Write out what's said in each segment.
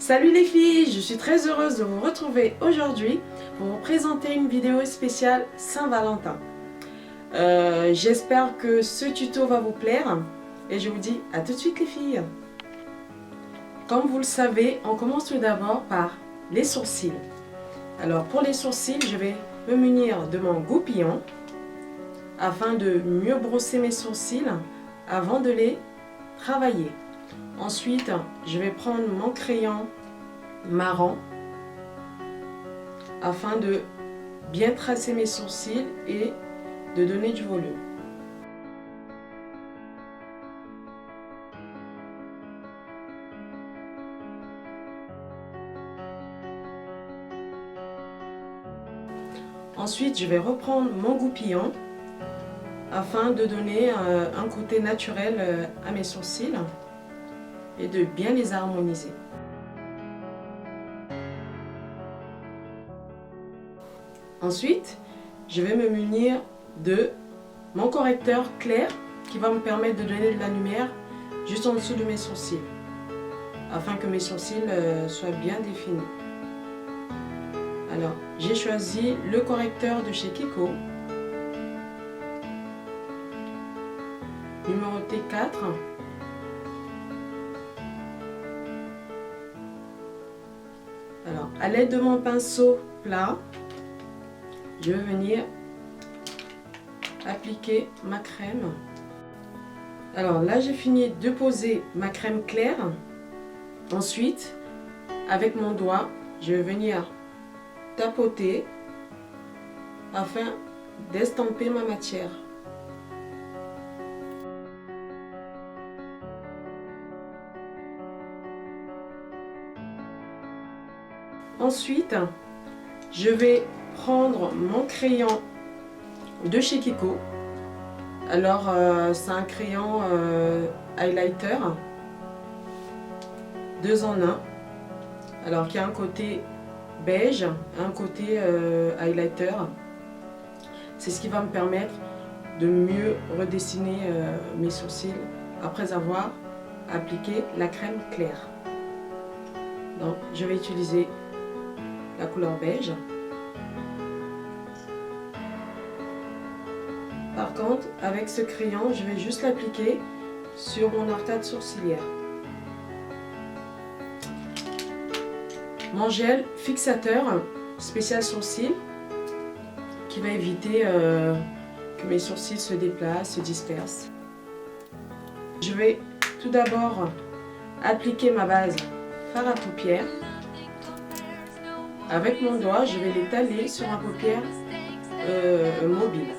Salut les filles, je suis très heureuse de vous retrouver aujourd'hui pour vous présenter une vidéo spéciale Saint-Valentin. J'espère que ce tuto va vous plaire et je vous dis à tout de suite les filles. Comme vous le savez, on commence tout d'abord par les sourcils. Alors pour les sourcils, je vais me munir de mon goupillon afin de mieux brosser mes sourcils avant de les travailler. Ensuite, je vais prendre mon crayon marron afin de bien tracer mes sourcils et de donner du volume. Ensuite, je vais reprendre mon goupillon afin de donner un côté naturel à mes sourcils et de bien les harmoniser. Ensuite, je vais me munir de mon correcteur clair qui va me permettre de donner de la lumière juste en dessous de mes sourcils afin que mes sourcils soient bien définis. Alors, j'ai choisi le correcteur de chez Kiko, numéroté 4. Alors, à l'aide de mon pinceau plat, je vais venir appliquer ma crème. Alors là, j'ai fini de poser ma crème claire. Ensuite, avec mon doigt, je vais venir tapoter afin d'estamper ma matière. Ensuite, je vais prendre mon crayon de chez Kiko. Alors, c'est un crayon highlighter 2 en 1. Alors, qui a un côté beige et un côté highlighter. C'est ce qui va me permettre de mieux redessiner mes sourcils après avoir appliqué la crème claire. Donc, je vais utiliser la couleur beige. Par contre, avec ce crayon, je vais juste l'appliquer sur mon arcade sourcilière. Mon gel fixateur spécial sourcil qui va éviter que mes sourcils se déplacent, se dispersent. Je vais tout d'abord appliquer ma base fard à paupières. Avec mon doigt, je vais l'étaler sur ma paupière mobile.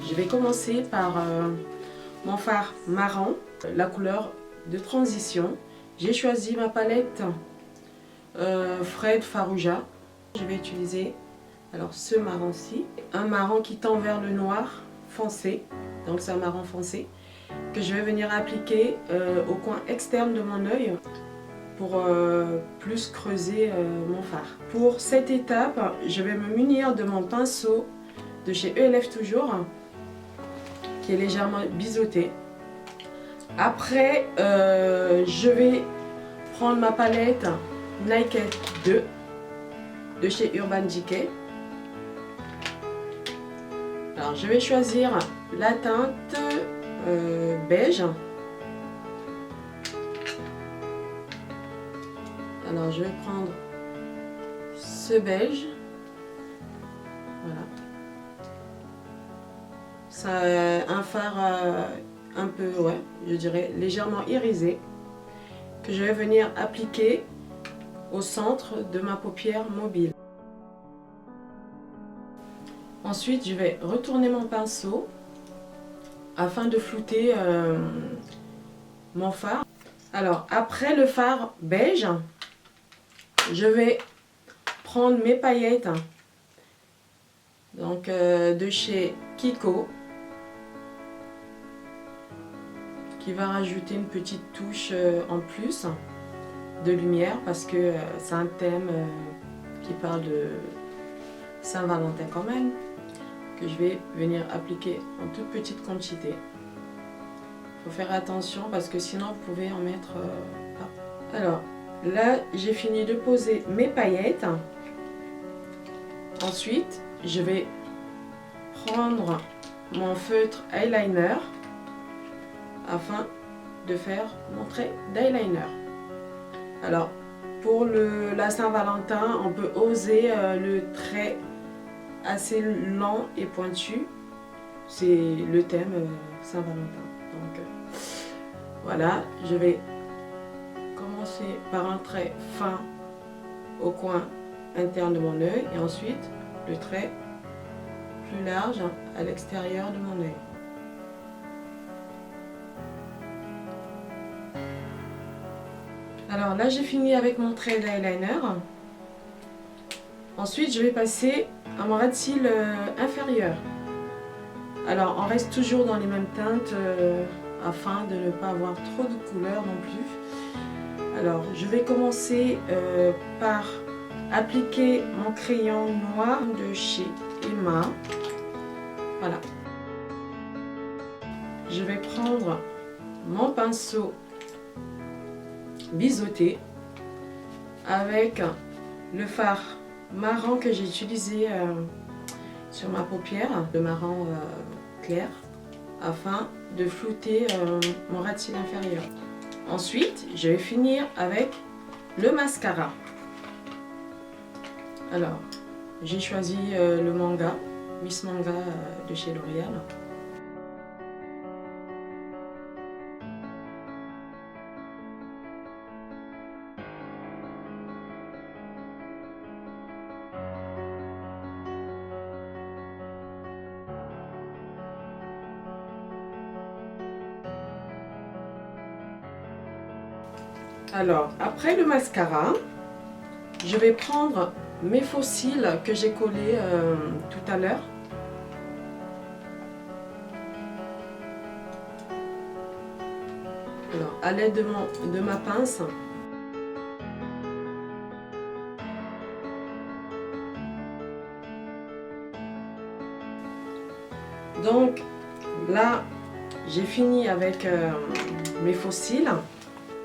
Je vais commencer par mon fard marron, la couleur de transition. J'ai choisi ma palette Fred Farouja. Je vais utiliser alors ce marron-ci, un marron qui tend vers le noir foncé, donc c'est un marron foncé que je vais venir appliquer au coin externe de mon œil pour plus creuser mon fard. Pour cette étape, je vais me munir de mon pinceau de chez ELF toujours, qui est légèrement biseauté. Après, je vais prendre ma palette Naked 2 de chez Urban Decay. Alors, je vais choisir la teinte beige. Alors, je vais prendre ce beige. Voilà. C'est un fard un peu, ouais, je dirais légèrement irisé que je vais venir appliquer au centre de ma paupière mobile. Ensuite, je vais retourner mon pinceau afin de flouter mon fard. Alors, après le fard beige, je vais prendre mes paillettes donc de chez Kiko, qui va rajouter une petite touche en plus de lumière parce que c'est un thème qui parle de Saint-Valentin quand même. que je vais venir appliquer en toute petite quantité. Il faut faire attention parce que sinon vous pouvez en mettre pas. Alors là, j'ai fini de poser mes paillettes. Ensuite, je vais prendre mon feutre eyeliner afin de faire mon trait d'eyeliner. Alors, pour la Saint-Valentin, on peut oser le trait assez lent et pointu. C'est le thème Saint-Valentin. Donc, voilà, je vais commencer par un trait fin au coin interne de mon œil et ensuite le trait plus large à l'extérieur de mon œil. Alors là, j'ai fini avec mon trait d'eyeliner. Ensuite, je vais passer à mon ras de cils inférieur. Alors, on reste toujours dans les mêmes teintes afin de ne pas avoir trop de couleurs non plus. Alors, je vais commencer par appliquer mon crayon noir de chez Emma. Voilà. Je vais prendre mon pinceau biseauté avec le fard marron que j'ai utilisé sur ma paupière, le marron clair, afin de flouter mon ras de cils inférieur. Ensuite, je vais finir avec le mascara. Alors, j'ai choisi le manga, Miss Manga de chez L'Oréal. Alors, après le mascara, je vais prendre mes faux cils que j'ai collés tout à l'heure. Alors, à l'aide de ma pince, donc là, j'ai fini avec mes faux cils.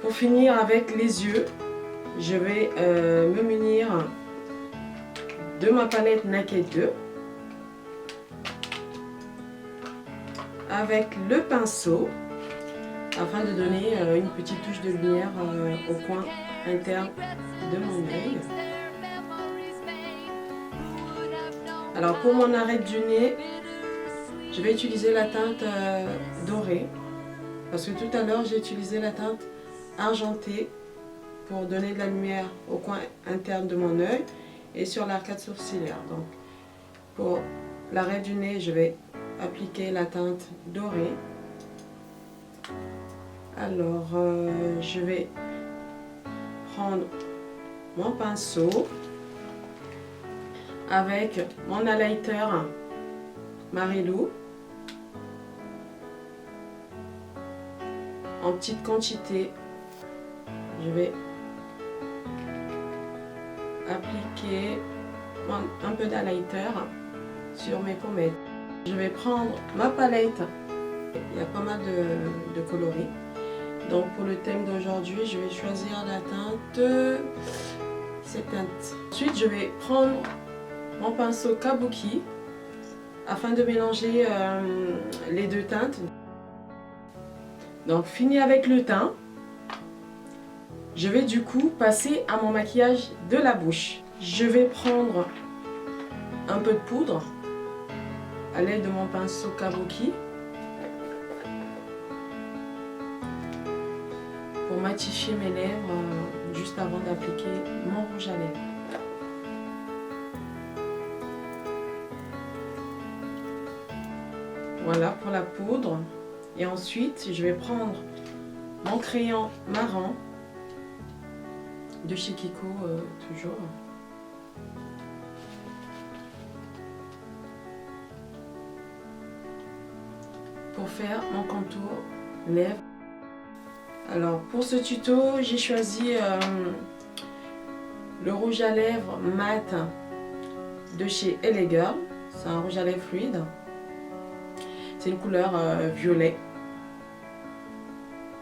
Pour finir avec les yeux, je vais me munir de ma palette Naked 2 avec le pinceau afin de donner une petite touche de lumière au coin interne de mon œil. Alors pour mon arête du nez, je vais utiliser la teinte dorée parce que tout à l'heure j'ai utilisé la teinte argentée pour donner de la lumière au coin interne de mon œil et sur l'arcade sourcilière. Donc pour l'arête du nez, je vais appliquer la teinte dorée. Alors je vais prendre mon pinceau avec mon highlighter Marilou en petite quantité. Je vais appliquer un peu d'highlighter sur mes pommettes. Je vais prendre ma palette, il y a pas mal de coloris. Donc pour le thème d'aujourd'hui, je vais choisir la teinte, cette teinte. Ensuite, je vais prendre mon pinceau Kabuki afin de mélanger les deux teintes. Donc fini avec le teint. Je vais du coup passer à mon maquillage de la bouche. Je vais prendre un peu de poudre à l'aide de mon pinceau Kabuki pour matifier mes lèvres juste avant d'appliquer mon rouge à lèvres. Voilà pour la poudre. Et ensuite, je vais prendre mon crayon marron de chez Kiko, toujours. Pour faire mon contour lèvres. Alors pour ce tuto, j'ai choisi le rouge à lèvres mat de chez LA Girl. C'est un rouge à lèvres fluide. C'est une couleur violet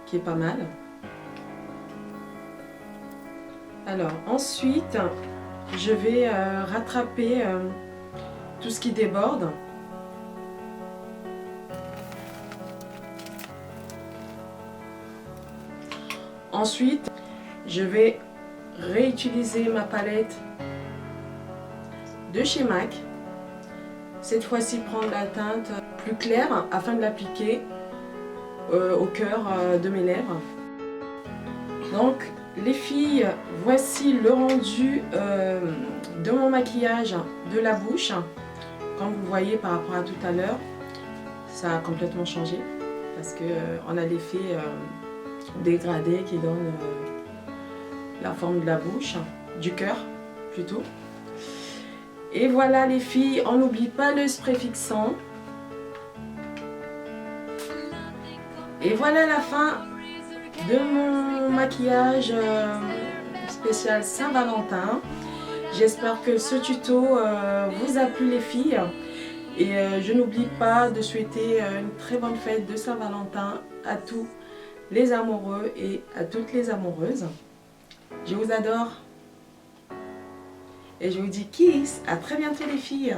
qui est pas mal. Alors ensuite, je vais rattraper tout ce qui déborde. Ensuite, je vais réutiliser ma palette de chez MAC. Cette fois-ci, prendre la teinte plus claire afin de l'appliquer au cœur de mes lèvres. Donc, les filles, voici le rendu de mon maquillage de la bouche. Comme vous voyez par rapport à tout à l'heure, ça a complètement changé parce qu'on a l'effet dégradé qui donne la forme de la bouche, du cœur plutôt. Et voilà les filles, on n'oublie pas le spray fixant. Et voilà la fin de mon maquillage spécial Saint-Valentin. J'espère que ce tuto vous a plu les filles. Et je n'oublie pas de souhaiter une très bonne fête de Saint-Valentin à tous les amoureux et à toutes les amoureuses. Je vous adore. Et je vous dis kiss, à très bientôt les filles.